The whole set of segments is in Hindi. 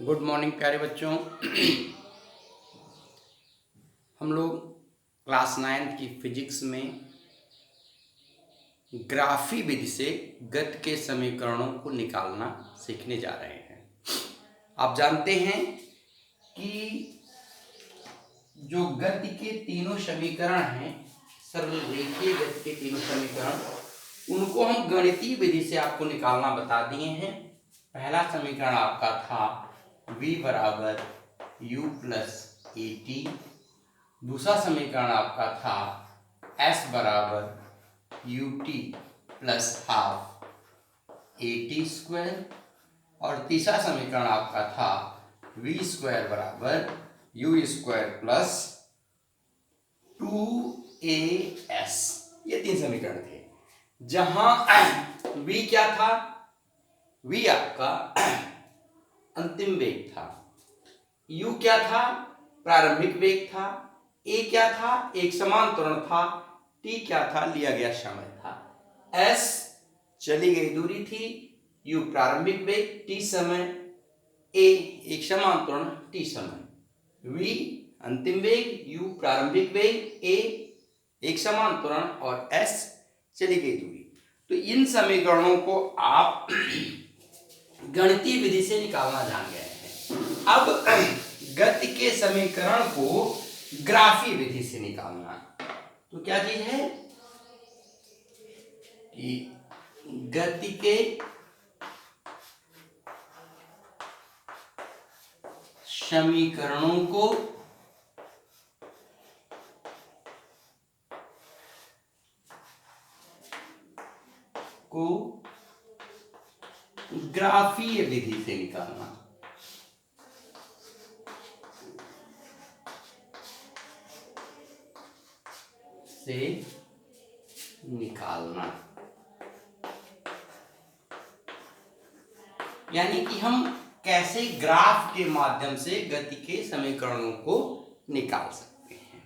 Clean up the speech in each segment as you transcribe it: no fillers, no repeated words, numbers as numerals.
गुड मॉर्निंग प्यारे बच्चों। हम लोग क्लास 9 की फिजिक्स में ग्राफी विधि से गति के समीकरणों को निकालना सीखने जा रहे हैं। आप जानते हैं कि जो गति के तीनों समीकरण हैं, सरल रेखीय गति के तीनों समीकरण, उनको हम गणितीय विधि से आपको निकालना बता दिए हैं। पहला समीकरण आपका था v बराबर u प्लस ए टी। दूसरा समीकरण आपका था s बराबर U T plus half A T square. और तीसरा समीकरण आपका था v स्क्वायर बराबर यू स्क्वायर प्लस 2as। ये तीन समीकरण थे, जहां v क्या था? v आपका अंतिम वेग था, u क्या था? प्रारंभिक वेग था, a क्या था? एक समान त्वरण था, t क्या था? लिया गया समय था, s चली गई दूरी थी, u प्रारंभिक वेग, t समय, a एक समान त्वरण, t समय, v अंतिम वेग, u प्रारंभिक वेग, a एक समान त्वरण और s चली गई दूरी। तो इन समीकरणों को आप गणितीय विधि से निकालना जान गए हैं। अब गति के समीकरण को ग्राफी विधि से निकालना, तो क्या चीज है कि गति के समीकरणों को ग्राफीय विधि से निकालना। यानी कि हम कैसे ग्राफ के माध्यम से गति के समीकरणों को निकाल सकते हैं।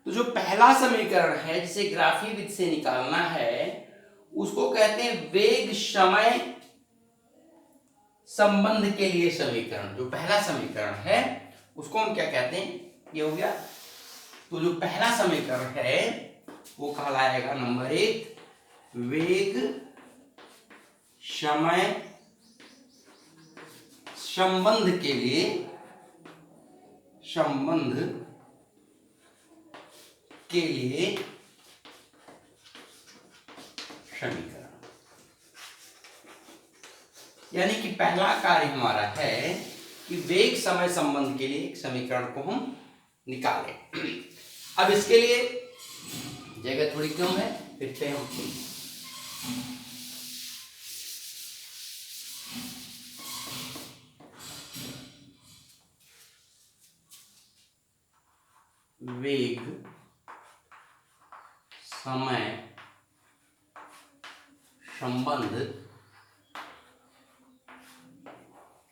तो जो पहला समीकरण है जिसे ग्राफीय विधि से निकालना है, उसको कहते हैं वेग समय संबंध के लिए समीकरण। जो पहला समीकरण है उसको हम क्या कहते हैं? ये हो गया। तो जो पहला समीकरण है वो कहलाएगा नंबर 1 वेग समय संबंध के लिए समीकरण। यानी कि पहला कार्य हमारा है कि वेग समय संबंध के लिए एक समीकरण को हम निकालें। अब इसके लिए जगह थोड़ी कम है, फिर से हम वेग समय संबंध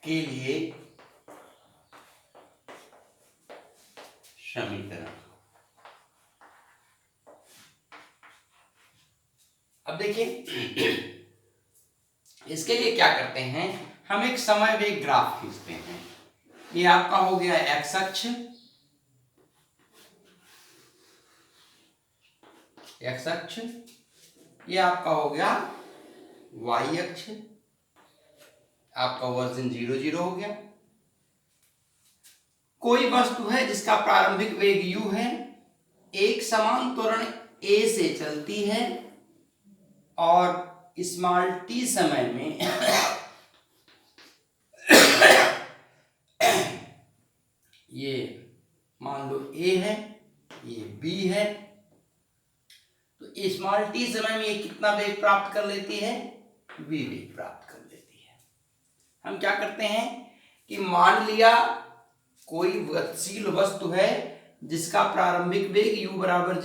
के लिए समीकरण। अब देखिए, इसके लिए क्या करते हैं, हम एक समय वेग ग्राफ खींचते हैं। ये आपका हो गया एक्स अक्ष, ये आपका हो गया वाई अक्ष, आपका वर्जन 0 0 हो गया। कोई वस्तु है जिसका प्रारंभिक वेग u है, एक समान त्वरण a से चलती है और स्मॉल t समय में ये मान लो a है, ये b है, तो स्मॉल t समय में ये कितना वेग प्राप्त कर लेती है? v वेग प्राप्त कर लेती है। हम क्या करते हैं कि मान लिया कोई गतिशील वस्तु है जिसका प्रारंभिक वेग u बराबर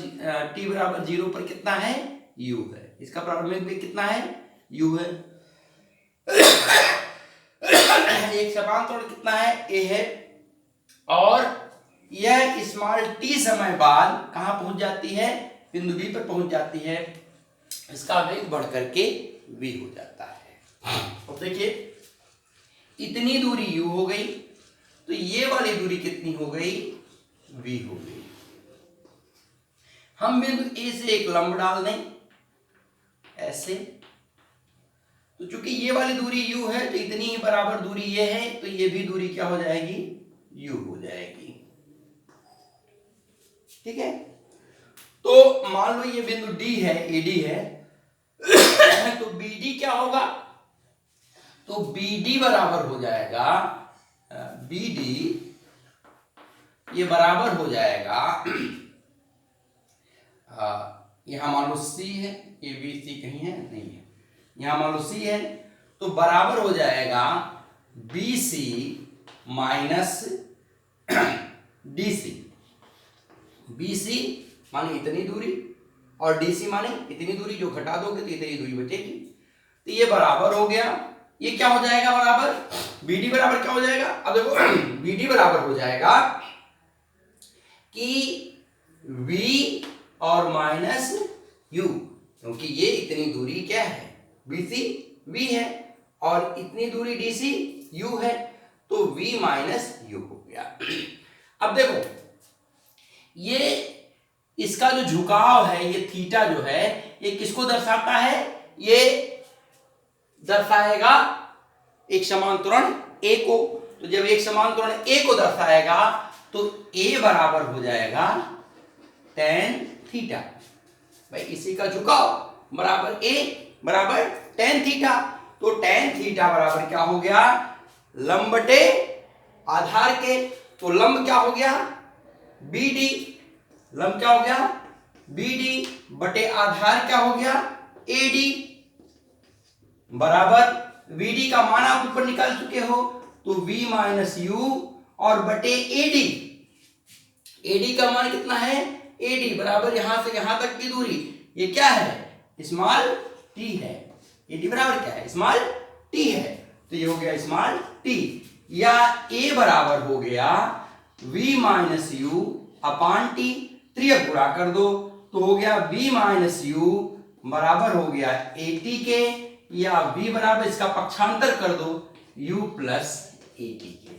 t बराबर 0 पर कितना है? u है। इसका प्रारंभिक वेग कितना है? u है। एक समान त्वरण कितना है? a है। और यह स्मॉल t समय बाद कहां पहुंच जाती है? बिंदु B पर पहुंच जाती है। इसका वेग बढ़ करके v हो जाता है। अब देखिए, इतनी दूरी u हो गई, तो ये वाली दूरी कितनी हो गई, v हो गई। हम बिंदु A से एक लंब डाल दें ऐसे, तो चूंकि ये वाली दूरी u है तो इतनी ही बराबर दूरी ये है, तो ये भी दूरी क्या हो जाएगी, u हो जाएगी। ठीक है, तो मान लो ये बिंदु D है, AD है तो BD क्या होगा, तो BD बराबर हो जाएगा, BD ये बराबर हो जाएगा, यहां मान लो C है, ये BC कहीं है नहीं है, यहां मान लो C है, तो बराबर हो जाएगा BC माइनस DC। BC माने इतनी दूरी और DC माने इतनी दूरी, जो घटा दोगे तो इतनी दूरी बचेगी, तो ये बराबर हो गया, ये क्या हो जाएगा बराबर, BD बराबर क्या हो जाएगा, अब देखो BD बराबर हो जाएगा कि V और माइनस U, क्योंकि ये इतनी दूरी क्या है, BC V है और इतनी दूरी DC U है, तो V माइनस U हो गया। अब देखो ये इसका जो झुकाव है, ये थीटा जो है, ये किसको दर्शाता है, ये दर्शाएगा एक समांतरण A को, तो जब एक समांतरण A को दर्शाएगा तो A बराबर हो जाएगा tan थीटा। भाई इसी का झुकाव बराबर A बराबर tan थीटा, तो tan थीटा बराबर क्या हो गया, लंब बटे आधार के, तो लंब क्या हो गया BD, लंब क्या हो गया BD बटे आधार क्या हो गया AD, बराबर VD का मान आप ऊपर निकाल चुके हो, तो V माइनस U और बटे AD, AD का मान कितना है AD बराबर यहां से यहां तक की दूरी, ये क्या है स्मॉल t है, AD बराबर क्या है स्मॉल t है, तो ये हो गया स्मॉल t, या A बराबर हो गया V माइनस U अपान t, त्रियक गुणा कर दो तो हो गया V माइनस U बराबर हो गया AT के, या V बराबर इसका पक्षांतर कर दो U प्लस AT के।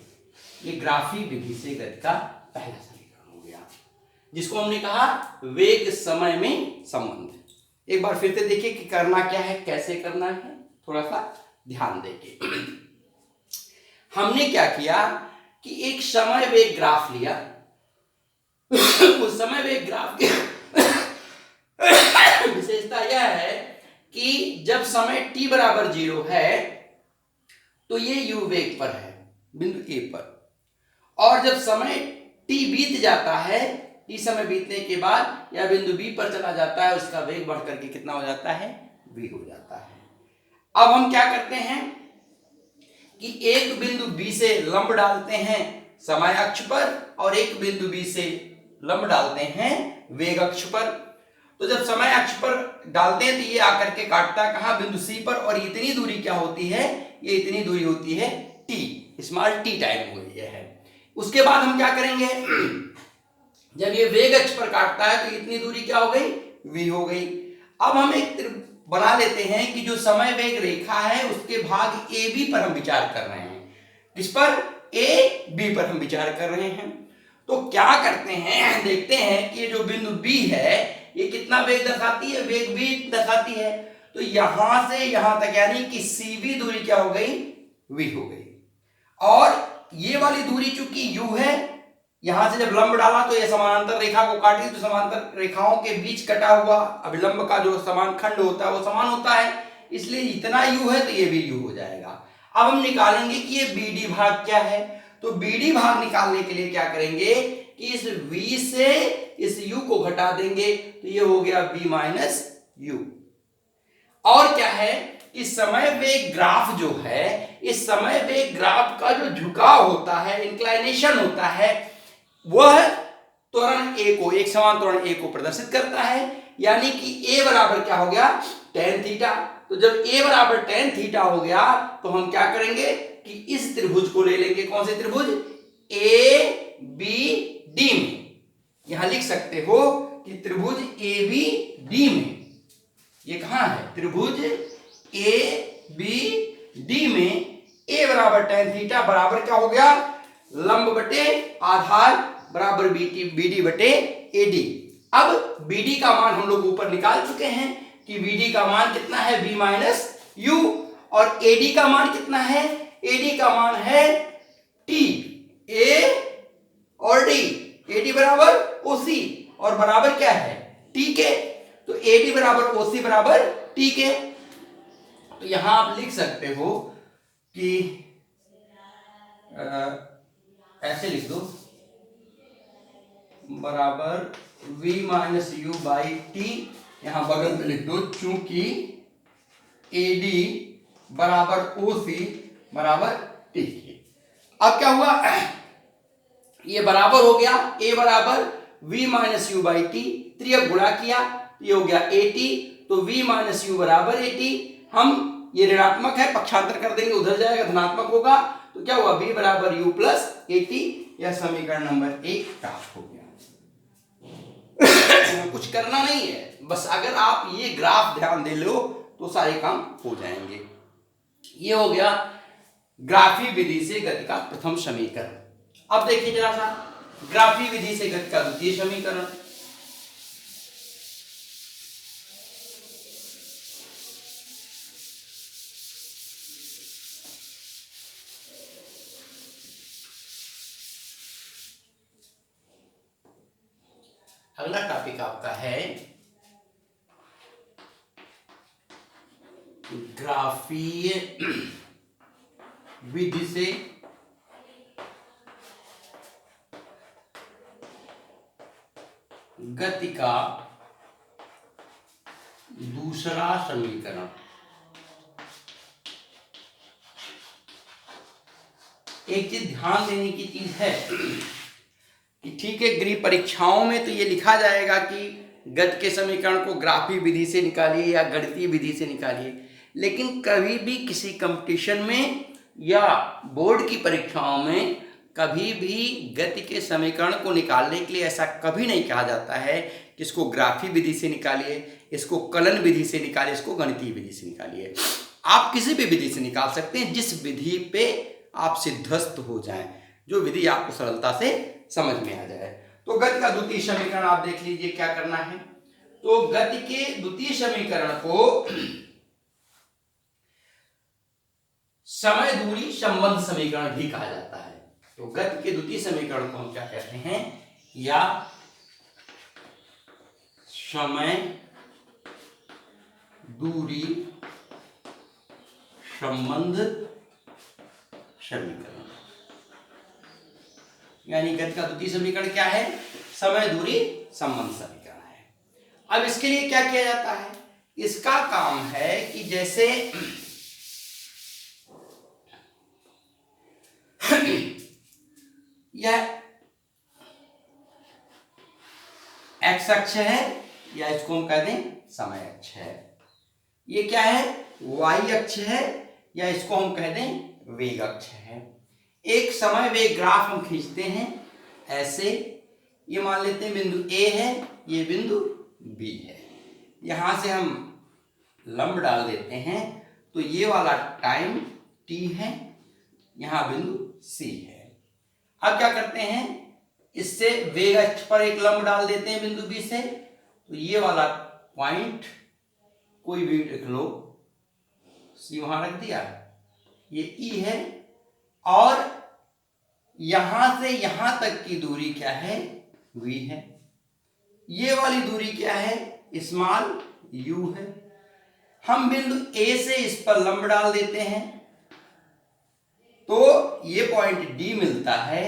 ये ग्राफी विधि से गति का पहला समीकरण हो गया, जिसको हमने कहा वेग समय में संबंध। एक बार फिर से देखिए कि करना क्या है, कैसे करना है, थोड़ा सा ध्यान देके। हमने क्या किया कि एक समय वेग ग्राफ लिया, उस समय वेग ग्राफ की विशेषता यह है कि जब समय t बराबर 0 है तो ये u वेग पर है बिंदु A पर, और जब समय t बीत जाता है, t समय बीतने के बाद या बिंदु B पर चला जाता है, उसका वेग बढ़ करके कितना हो जाता है v हो जाता है। अब हम क्या करते हैं कि एक बिंदु B से लंब डालते हैं समय अक्ष पर, और एक बिंदु B से लंब डालते हैं वेग अक्ष पर। तो जब समय अक्ष पर डालते हैं तो ये आकर के काटता है कहां, बिंदु C पर, और इतनी दूरी क्या होती है, ये इतनी दूरी होती है t, स्मॉल t टाइम हो गई है। उसके बाद हम क्या करेंगे, जब ये वेग अक्ष पर काटता है तो इतनी दूरी क्या हो गई v हो गई। अब हम एक बना लेते हैं कि जो समय वेग रेखा है उसके भाग AB पर हम विचार कर रहे हैं, किस पर, AB पर हम विचार कर रहे हैं। तो क्या करते हैं, देखते हैं कि ये जो बिंदु B है ये कितना वेग दर्शाती है, वेग v दर्शाती है, तो यहां से यहां तक यानी कि CV दूरी क्या हो गई v हो गई, और ये वाली दूरी चूंकि u है, यहां से जब लंब डाला तो ये समानांतर रेखा को काटी, तो समानांतर रेखाओं के बीच कटा हुआ अभिलंब का जो समान खंड होता है वो समान होता है, इसलिए इतना u है तो ये भी u हो जाएगा। अब हम निकालेंगे कि ये BD भाग क्या है, तो BD भाग निकालने के लिए क्या करेंगे कि इस V से इस U को घटा देंगे, तो ये हो गया V माइनस U। और क्या है, इस समय वेग ग्राफ जो है, इस समय वेग ग्राफ का जो झुकाव होता है, इंक्लाइनेशन होता है, वह त्वरण A को, एक समान त्वरण A को प्रदर्शित करता है, यानी कि A बराबर क्या हो गया tan थीटा। तो जब A बराबर tan थीटा हो गया तो हम क्या करेंगे कि इस त्रिभुज को ले लेंगे, कौन से त्रिभुज, ABD में, यहां लिख सकते हो कि त्रिभुज ABD में, ये कहां है त्रिभुज ABD में A बराबर tan बीटा बराबर क्या हो गया, लंब बटे आधार बराबर BD बटे AD। अब BD का मान हम लोग ऊपर निकाल चुके हैं कि BD का मान कितना है, V माइनस U, और AD का मान कितना है, AD का मान है T, A और D, AD बराबर OC और बराबर क्या है T के, तो AD बराबर OC बराबर T के। तो यहां आप लिख सकते हो कि ऐसे लिख दो, बराबर V minus U by T, यहां बगल में लिख दो चूंकि AD बराबर OC बराबर T के। अब क्या हुआ, ये बराबर हो गया, A बराबर V minus U by T, त्रियक गुणा किया, ये हो गया AT, तो V माइनस U बराबर AT। हम ये ऋणात्मक है, पक्षांतर कर देंगे, उधर जाएगा, धनात्मक होगा, तो क्या हुआ, V बराबर U प्लस AT। यह समीकरण नंबर 1 प्राप्त हो गया। कुछ करना नहीं है, बस अगर आप ये ग्राफ ध्यान दे लो तो सारे काम हो जाएंगे। ये हो गया ग्राफी विधि से गति का प्रथम समीकरण। अब देखिए जरा सा ग्राफी विधि से गति का द्वितीय समीकरण। अगला टॉपिक आपका है ग्राफीय विधि से गति का दूसरा समीकरण। एक चीज ध्यान देने की चीज है कि ठीक है, गृह परीक्षाओं में तो ये लिखा जाएगा कि गति के समीकरण को ग्राफी विधि से निकालिए या गणितीय विधि से निकालिए, लेकिन कभी भी किसी कंपटीशन में या बोर्ड की परीक्षाओं में कभी भी गति के समीकरण को निकालने के लिए ऐसा कभी नहीं कहा जाता है कि इसको ग्राफी विधि से निकालिए, इसको कलन विधि से निकालिए, इसको गणितीय विधि से निकालिए। आप किसी भी विधि से निकाल सकते हैं जिस विधि पे आप सिद्धस्त हो जाएं, जो विधि आपको सरलता से समझ में आ जाए। तो गति का द्वितीय समीकरण आप देख लीजिए क्या करना है। तो गति के द्वितीय समीकरण को समय दूरी संबंध समीकरण भी कहा जाता है। तो गति के द्वितीय समीकरण को हम क्या कहते हैं, या समय दूरी संबंध समीकरण, यानी गति का द्वितीय समीकरण क्या है, समय दूरी संबंध समीकरण है। अब इसके लिए क्या किया जाता है, इसका काम है कि जैसे यह एक्स अक्ष है, या इसको हम कह दें समय अक्ष है, ये क्या है वाई अक्ष है, या इसको हम कह दें वेग अक्ष है। एक समय वेग ग्राफ हम खींचते हैं ऐसे, ये मान लेते हैं बिंदु ए है, ये बिंदु बी है, यहां से हम लंब डाल देते हैं, तो ये वाला टाइम टी है, यहां बिंदु सी है। अब क्या करते हैं, इससे वेग अक्ष पर एक लंब डाल देते हैं बिंदु बी से, तो ये वाला पॉइंट कोई भी लिख लो, सी वहां रख दिया, ये ई है, और यहां से यहां तक की दूरी क्या है, वी है। ये वाली दूरी क्या है, स्मॉल यू है। हम बिंदु ए से इस पर लंब डाल देते हैं, तो ये पॉइंट डी मिलता है,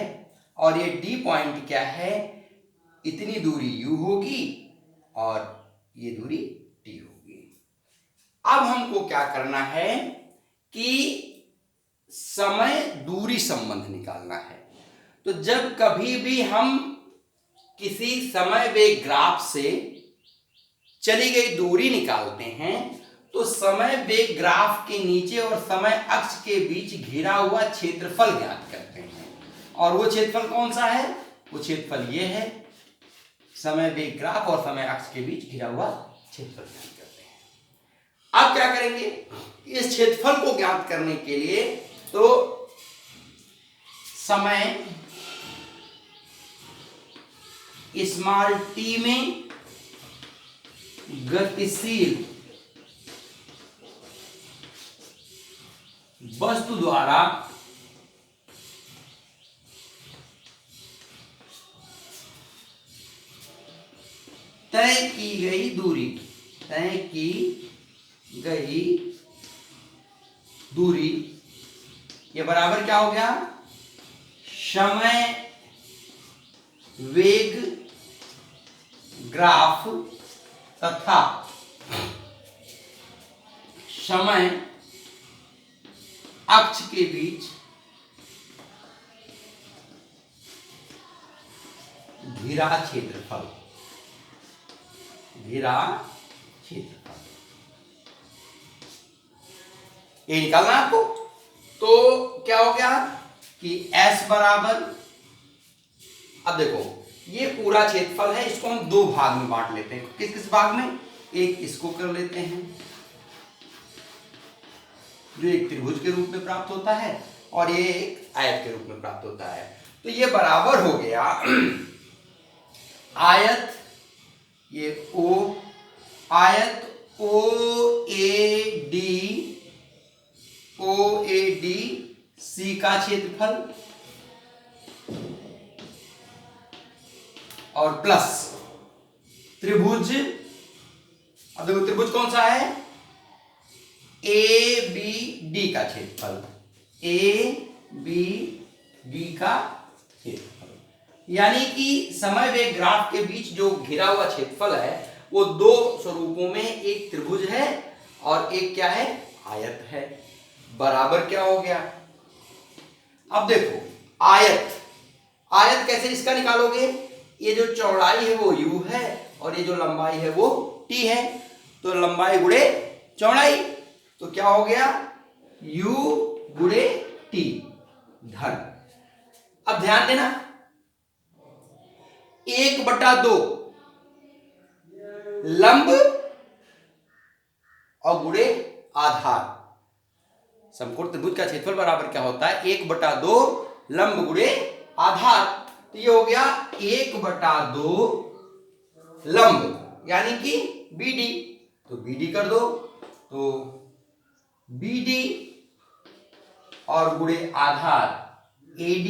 और ये डी पॉइंट क्या है, इतनी दूरी यू होगी और ये दूरी टी होगी। अब हमको क्या करना है कि समय दूरी संबंध निकालना है। तो जब कभी भी हम किसी समय वेग ग्राफ से चली गई दूरी निकालते हैं, तो समय वेग ग्राफ के नीचे और समय अक्ष के बीच घिरा हुआ क्षेत्रफल ज्ञात करते हैं। और वो क्षेत्रफल कौन सा है, वो क्षेत्रफल ये है, समय वेग ग्राफ और समय अक्ष के बीच घिरा हुआ क्षेत्रफल ज्ञात करते हैं। अब क्या करेंगे, इस क्षेत्रफल को ज्ञात करने के लिए तो समय स्मॉल टी में गतिशील वस्तु द्वारा तय की गई दूरी, तय की गई दूरी, ये बराबर क्या हो गया, समय वेग ग्राफ तथा समय अक्ष के बीच घिरा क्षेत्रफल, घिरा क्षेत्रफल, ये निकालना है आपको। तो क्या हो गया कि S बराबर, अब देखो ये पूरा क्षेत्रफल है, इसको हम दो भाग में बांट लेते हैं। किस किस भाग में, एक इसको कर लेते हैं जो एक त्रिभुज के रूप में प्राप्त होता है और ये एक आयत के रूप में प्राप्त होता है। तो ये बराबर हो गया आयत, ये O, आयत OAD C का क्षेत्रफल और प्लस त्रिभुज, अब देखो त्रिभुज कौन सा है, ABD का क्षेत्रफल, ABD का क्षेत्रफल, यानी कि समय वेग ग्राफ के बीच जो घिरा हुआ क्षेत्रफल है वो दो स्वरूपों में, एक त्रिभुज है और एक क्या है, आयत है। बराबर क्या हो गया, अब देखो आयत, आयत कैसे इसका निकालोगे, ये जो चौड़ाई है वो u है और ये जो लंबाई है वो t है, तो लंबाई गुणे चौड़ाई, तो क्या हो गया u गुणे t धन। अब ध्यान देना 1/2 लंब और गुणे आधार, समकोण त्रिभुज का क्षेत्रफल बराबर क्या होता है, 1/2 लंब गुणे आधार, तो ये हो गया 1/2 लंब यानी कि BD, तो BD कर दो, तो BD और गुणे आधार AD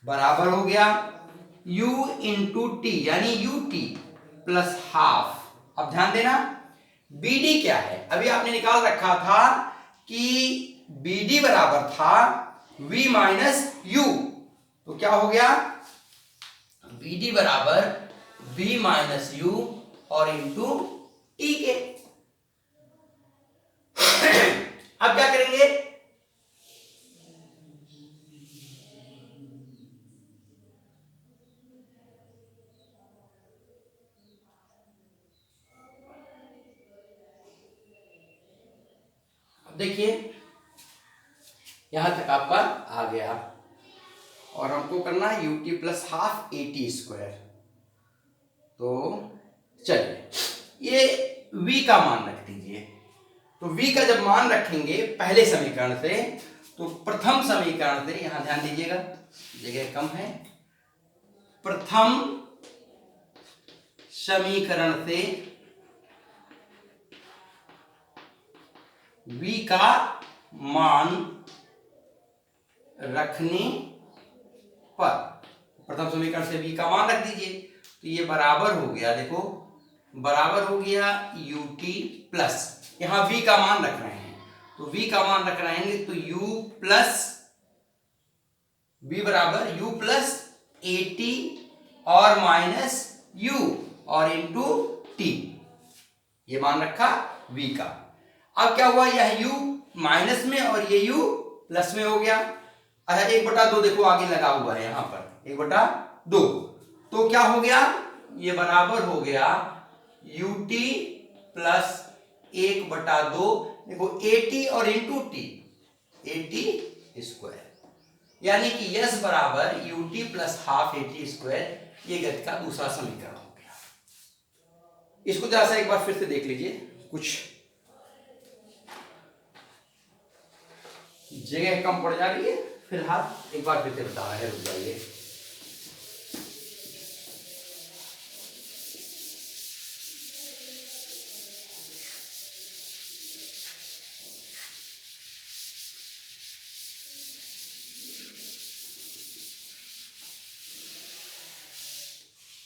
बराबर हो गया U इंटू टी यानी UT प्लस हाफ। अब ध्यान देना BD क्या है, अभी आपने निकाल रखा था कि BD बराबर था V माइनस U, तो क्या हो गया BD बराबर V माइनस U और इंटू टी के। अब क्या करेंगे, देखिए यहां तक आपका आ गया और हमको करना है UT plus half AT square. तो चलिए ये V का मान रख दीजिए, तो V का जब मान रखेंगे पहले समीकरण से, तो प्रथम समीकरण से, यहां ध्यान दीजिएगा जगह कम है, प्रथम समीकरण से V का मान रखने पर, प्रथम समीकरण से V का मान रख दीजिए, तो ये बराबर हो गया, देखो बराबर हो गया UT प्लस, यहां V का मान रख रहे हैं, तो V का मान रख रहे हैं तो U प्लस V बराबर U प्लस AT और माइनस U और इंटू T, ये मान रखा V का। अब क्या हुआ, यह U माइनस में और ये U प्लस में हो गया। अच्छा 1/2 देखो आगे लगा हुआ है यहां पर 1/2, तो क्या हो गया, ये बराबर हो गया UT प्लस 1/2, देखो AT और इंटू T, AT स्क्वायर, यानी कि S बराबर UT plus half AT square, ये गति का दूसरा समीकरण हो गया। इसको जरा सा एक बार फिर से देख लीजिए, कुछ जगह कम पड़ जा रही है फिलहाल, एक बार फिर से बता रहा है, रुक जाइए।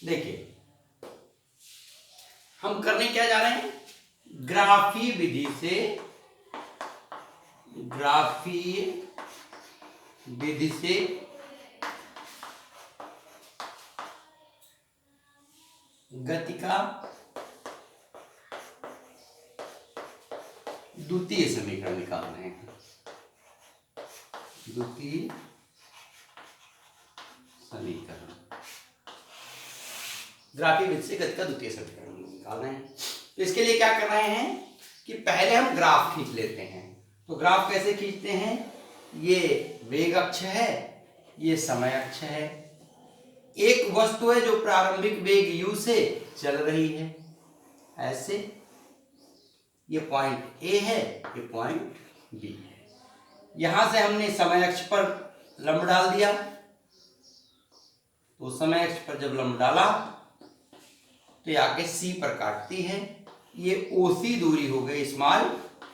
देखिए हम करने क्या जा रहे हैं, ग्राफीय विधि से, ग्राफीय विधि से गति का द्वितीय समीकरण निकाल रहे हैं। द्वितीय समीकरण, ग्राफीय विधि से गति का द्वितीय समीकरण निकाल रहे हैं। तो इसके लिए क्या कर रहे हैं कि पहले हम ग्राफ खींच लेते हैं। तो ग्राफ कैसे खींचते हैं, ये वेग अक्ष है, ये समय अक्ष है। एक वस्तु है जो प्रारंभिक वेग u से चल रही है, ऐसे, ये पॉइंट A है, ये पॉइंट B है। यहां से हमने समय अक्ष पर लंब डाल दिया, तो समय अक्ष पर जब लंब डाला तो ये आगे C पर काटती है, ये OC दूरी हो गई स्मॉल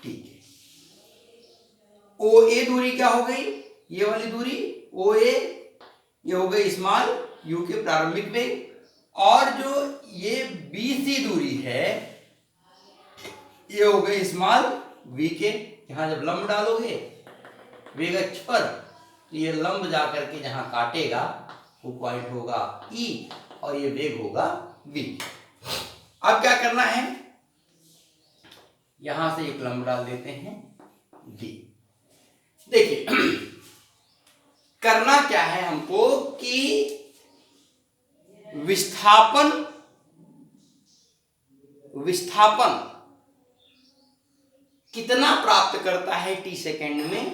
t के। OA दूरी क्या हो गई, ये वाली दूरी OA, ये हो गई स्मॉल u के प्रारंभिक वेग, और जो ये BC दूरी है ये हो गई स्मॉल v के। यहां जब लंब डालोगे वेग अक्ष पर तो ये लंब जाकर के जहां काटेगा वो पॉइंट होगा E और ये वेग होगा v। अब क्या करना है, यहां से एक लंब डाल देते हैं d। देखिए करना क्या है हमको कि विस्थापन कितना प्राप्त करता है t सेकेंड में,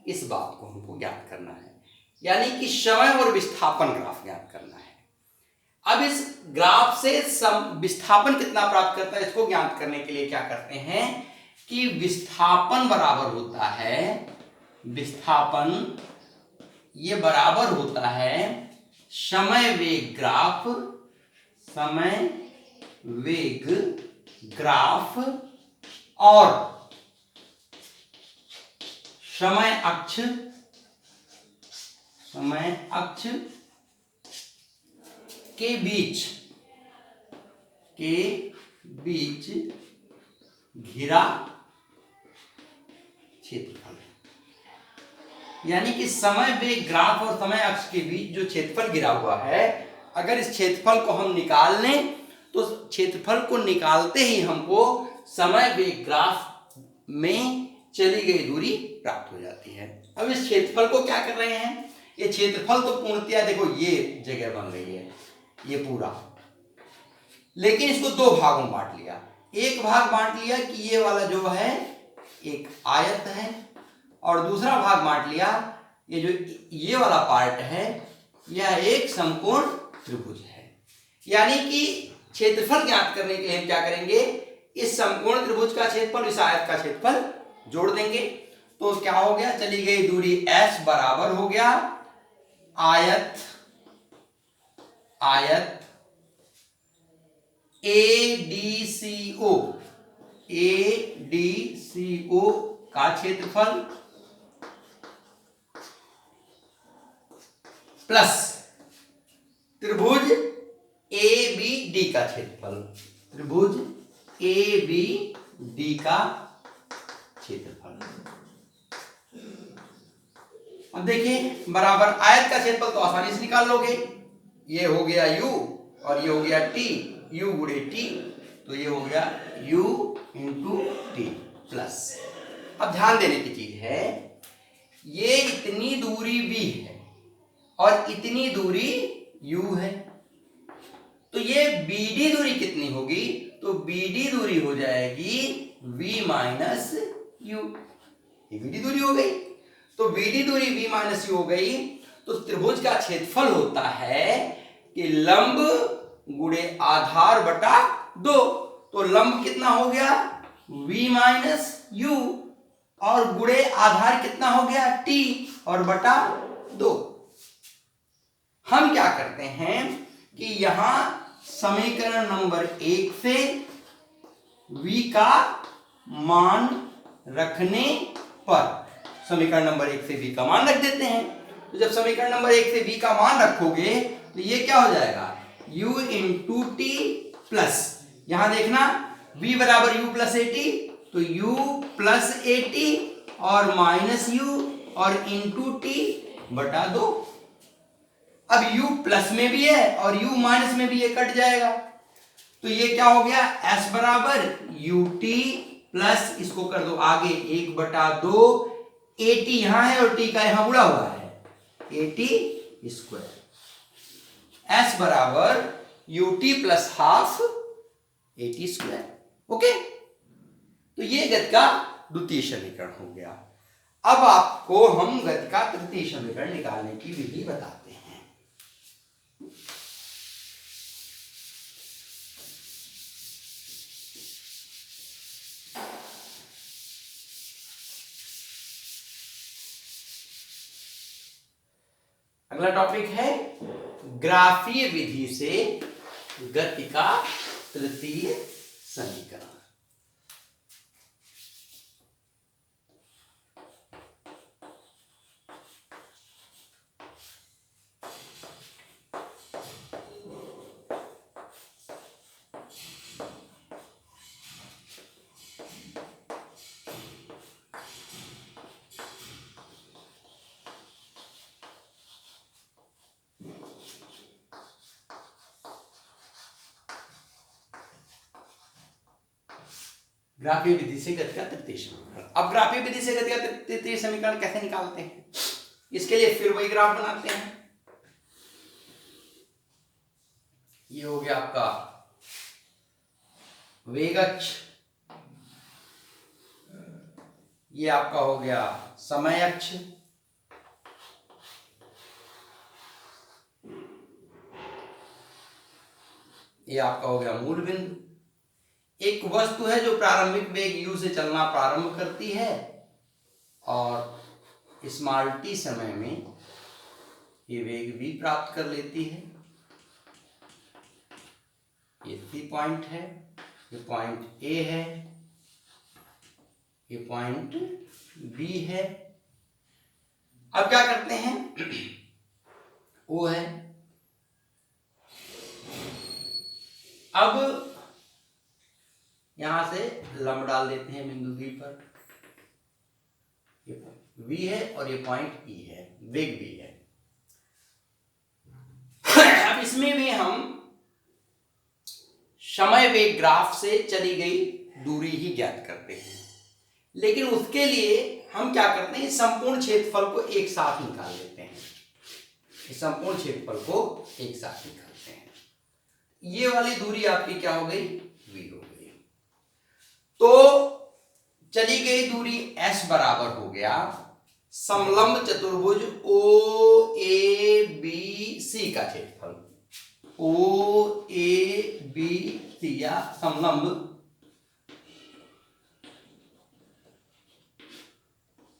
इस बात को हमको ज्ञात करना है, यानी कि समय और विस्थापन ग्राफ ज्ञात करना है। अब इस ग्राफ से विस्थापन कितना प्राप्त करता है इसको ज्ञात करने के लिए क्या करते हैं कि विस्थापन बराबर होता है, विस्थापन ये बराबर होता है समय वेग ग्राफ, समय वेग ग्राफ और समय अक्ष के बीच घिरा क्षेत्रफल। यानी कि समय वेग ग्राफ और समय अक्ष के बीच जो क्षेत्रफल गिरा हुआ है, अगर इस क्षेत्रफल को हम निकाल लें तो क्षेत्रफल को निकालते ही हमको समय वेग ग्राफ में चली गई दूरी प्राप्त हो जाती है। अब इस क्षेत्रफल को क्या कर रहे हैं, ये क्षेत्रफल तो पूर्णतया देखो ये जगह बन रही है, ये पूरा, लेकिन इसको दो भागों में बांट लिया। एक भाग बांट लिया कि ये वाला जो है एक आयत है, और दूसरा भाग बांट लिया ये जो ये वाला पार्ट है यह एक समकोण त्रिभुज है। यानी कि क्षेत्रफल ज्ञात करने के लिए हम क्या करेंगे, इस समकोण त्रिभुज का क्षेत्रफल इस आयत का क्षेत्रफल जोड़ देंगे। तो क्या हो गया, चली गई दूरी S बराबर हो गया आयत ADCO का क्षेत्रफल प्लस त्रिभुज ABD का क्षेत्रफल, त्रिभुज ABD का क्षेत्रफल। अब देखिए बराबर आयत का क्षेत्रफल तो आसानी से निकाल लोगे, ये हो गया u और ये हो गया t, u गुणे t, तो ये हो गया u इंटू t प्लस। अब ध्यान देने की चीज है, ये इतनी दूरी v है और इतनी दूरी u है, तो ये BD दूरी कितनी होगी, तो BD दूरी हो जाएगी v माइनस u। ये BD दूरी हो गई, तो BD दूरी v माइनस u हो गई। तो त्रिभुज का क्षेत्रफल होता है कि लंब गुणे आधार बटा 2, तो लंब कितना हो गया v माइनस u और गुणे आधार कितना हो गया t और बटा 2। हम क्या करते हैं कि यहां समीकरण नंबर 1 से v का मान रखने पर समीकरण नंबर 1 से v का मान रख देते हैं। तो जब समीकरण नंबर 1 से v का मान रखोगे तो ये क्या हो जाएगा, u इंटू टी प्लस, यहां देखना v बराबर u प्लस ए टी, तो u प्लस ए टी और माइनस u और इंटू टी बटा 2। अब u प्लस में भी है और u माइनस में भी, ये कट जाएगा, तो ये क्या हो गया, s बराबर u टी प्लस, इसको कर दो आगे 1/2, ए टी यहां है और t का यहां उड़ा हुआ है, ए टी स्क्वायर, s बराबर u T plus half A T square. Okay, तो ये गति का द्वितीय समीकरण हो गया। अब आपको हम गति का तृतीय समीकरण निकालने की विधि बताते हैं। अगला टॉपिक है ग्राफीय विधि से गति का तृतीय समीकरण। ग्राफीय विधि से गति का तृतीय समीकरण। अब ग्राफीय विधि से गति का तृतीय समीकरण कैसे निकालते हैं, इसके लिए फिर वही ग्राफ बनाते हैं। ये हो गया आपका वेग अक्ष, ये आपका हो गया समय अक्ष, ये आपका हो गया मूल बिंदु। एक वस्तु है जो प्रारंभिक वेग u से चलना प्रारंभ करती है और स्मॉल t समय में ये वेग v प्राप्त कर लेती है। ये C पॉइंट है, ये पॉइंट A है, ये पॉइंट B है। अब क्या करते हैं, O है, अब यहां से लंब डाल देते हैं बिंदु V पर, ये V है और ये पॉइंट E है, वेग V है। अब इसमें भी हम समय वेग ग्राफ से चली गई दूरी ही ज्ञात करते हैं, लेकिन उसके लिए हम क्या करते हैं, संपूर्ण क्षेत्रफल को एक साथ निकाल लेते हैं। संपूर्ण क्षेत्रफल को एक साथ निकालते हैं, ये वाली दूरी आपकी क्या हो गई, V हो गई। तो चली गई दूरी S बराबर हो गया समलंब चतुर्भुज ओ ए बी सी का क्षेत्रफल, ओ ए बी सी या समलंब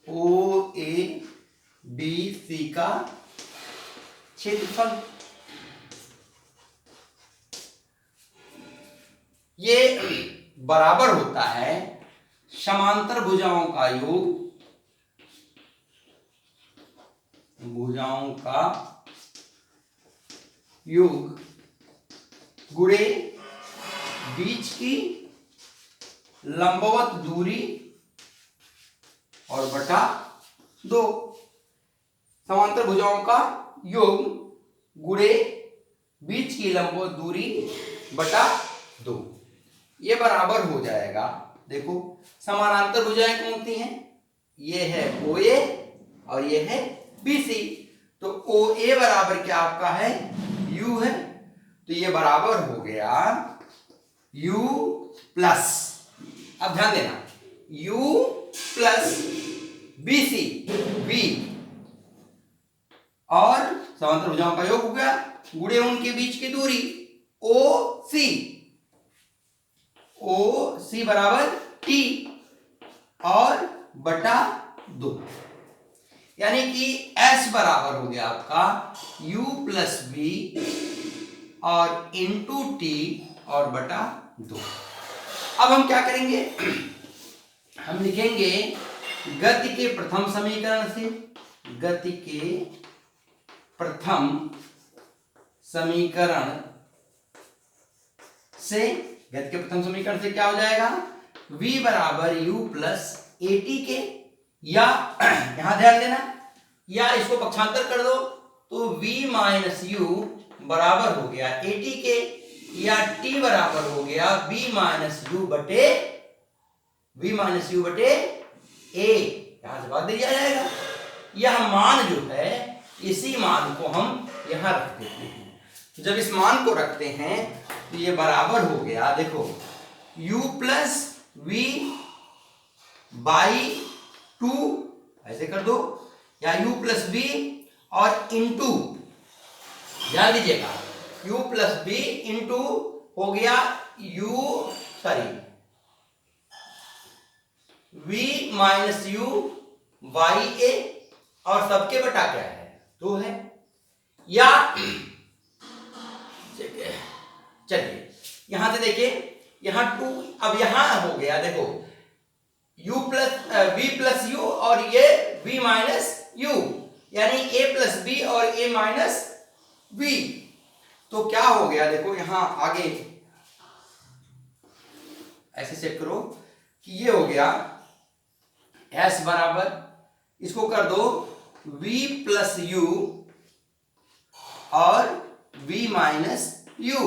ओ ए बी सी का क्षेत्रफल। ये बराबर होता है समांतर भुजाओं का योग, भुजाओं का योग गुणे बीच की लंबवत दूरी और बटा 2। समांतर भुजाओं का योग गुणे बीच की लंबवत दूरी बटा 2, ये बराबर हो जाएगा। देखो समानांतर भुजाएं कौन सी हैं, ये है OA और ये है BC, तो OA बराबर क्या आपका है, U है, तो ये बराबर हो गया U प्लस, अब ध्यान देना, U प्लस BC V और समांतर भुजाओं का योग हो गया गुणे उनके बीच की दूरी OC, OC बराबर T और बटा 2, यानी कि s बराबर हो गया आपका u प्लस बी और इंटू टी और बटा 2। अब हम क्या करेंगे, हम लिखेंगे गति के प्रथम समीकरण से, गति के प्रथम समीकरण से, गति के प्रथम समीकरण से क्या हो जाएगा, v बराबर u प्लस ए टी के, या यहां ध्यान देना, या इसको पक्षांतर कर दो तो v माइनस यू बराबर हो गया ए टी के, या t बराबर हो गया v माइनस यू बटे ए, यहां से बात दिया जाएगा। यह मान जो है, इसी मान को हम यहां रख देते हैं। तो जब इस मान को रखते हैं तो ये बराबर हो गया, देखो u प्लस वी बाई 2, ऐसे कर दो, या u प्लस बी और इंटू, ध्यान दीजिएगा, u प्लस बी इंटू हो गया v माइनस यू वाई ए, और सबके बटा क्या है, 2 है। या चलिए यहां से देखिए, यहां 2, अब यहां हो गया, देखो u plus v plus u और ये v माइनस यू, यानी a प्लस बी और a माइनस v। तो क्या हो गया, देखो यहां आगे ऐसे चेक करो कि ये हो गया s बराबर, इसको कर दो v प्लस यू और v माइनस यू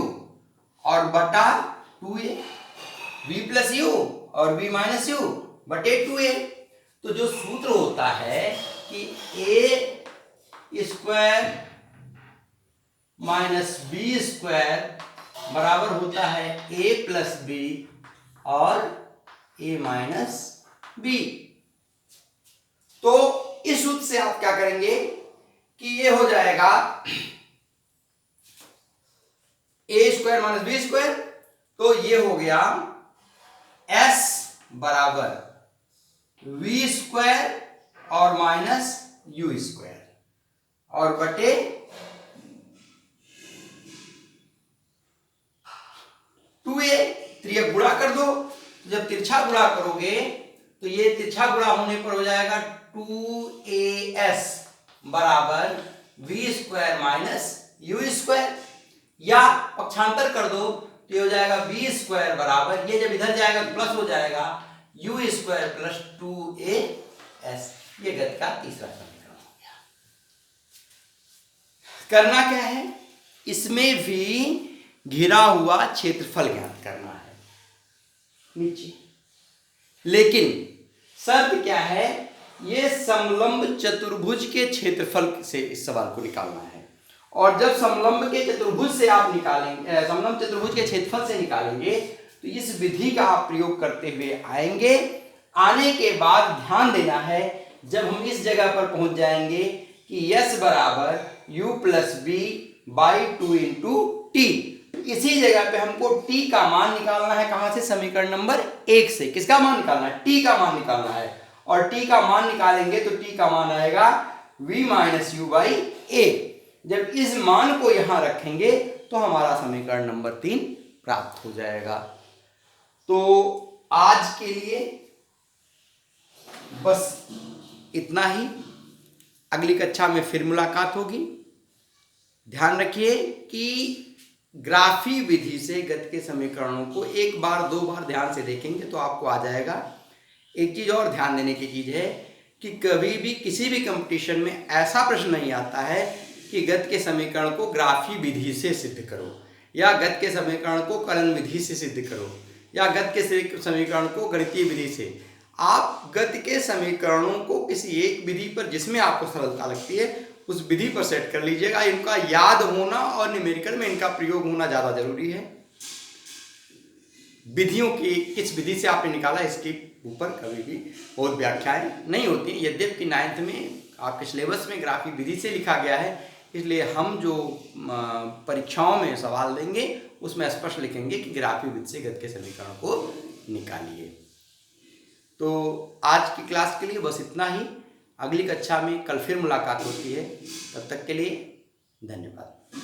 और बटा 2a, v प्लस यू और v माइनस यू बटे 2a। तो जो सूत्र होता है कि a square minus b square बराबर होता है a प्लस बी और a माइनस बी। तो इस सूत्र से आप क्या करेंगे कि ये हो जाएगा a square minus b square, तो ये हो गया s बराबर v स्क्वायर और माइनस यू स्क्वायर और बटे 2a। त्रिया गुणा कर दो, जब तिरछा गुणा करोगे तो ये तिरछा गुणा होने पर हो जाएगा 2as बराबर v square minus u square, या पक्षांतर कर दो तो ये हो जाएगा v स्क्वायर बराबर, ये जब इधर जाएगा तो प्लस हो जाएगा यू स्क्वायर प्लस 2as। ये गति का तीसरा समीकरण हो गया। करना क्या है, इसमें भी घिरा हुआ क्षेत्रफल ज्ञात करना है नीचे, लेकिन शर्त क्या है, ये समलंब चतुर्भुज के क्षेत्रफल से इस सवाल को निकालना है। और जब समलंब के चतुर्भुज से आप निकालेंगे, समलंब चतुर्भुज के क्षेत्रफल से निकालेंगे, तो इस विधि का आप प्रयोग करते हुए आएंगे। आने के बाद ध्यान देना है, जब हम इस जगह पर पहुंच जाएंगे कि s बराबर u plus b by 2 into t, इसी जगह पे हमको t का मान निकालना है। कहां से, समीकरण नंबर 1 से। किसका मान निकालना है, t का मान निकालना है। और t का मान निकालेंगे तो t का मान आएगा v माइनस यू बाई ए। जब इस मान को यहां रखेंगे तो हमारा समीकरण नंबर 3 प्राप्त हो जाएगा। तो आज के लिए बस इतना ही, अगली कक्षा में फिर मुलाकात होगी। ध्यान रखिए कि ग्राफी विधि से गति के समीकरणों को एक बार दो बार ध्यान से देखेंगे तो आपको आ जाएगा। एक चीज और ध्यान देने की चीज है कि कभी भी किसी भी कंपटीशन में ऐसा प्रश्न नहीं आता है कि गति के समीकरण को ग्राफी विधि से सिद्ध करो, या गति के समीकरण को कलन विधि से सिद्ध करो, या गति के समीकरण को गणितीय विधि से। आप गति के समीकरणों को किसी एक विधि पर जिसमें आपको सरलता लगती है उस विधि पर सेट कर लीजिएगा। इनका याद होना और न्यूमेरिकल में इनका प्रयोग होना ज़्यादा जरूरी है। विधियों की किस विधि से आपने निकाला इसके ऊपर कभी भी बहुत व्याख्याएं नहीं होती। यद्यपि 9th में आपके सिलेबस में ग्राफी विधि से लिखा गया है, इसलिए हम जो परीक्षाओं में सवाल देंगे उसमें स्पष्ट लिखेंगे कि ग्राफी विधि से गति के समीकरण को निकालिए। तो आज की क्लास के लिए बस इतना ही। अगली कक्षा में कल फिर मुलाकात होती है। तब तक के लिए धन्यवाद।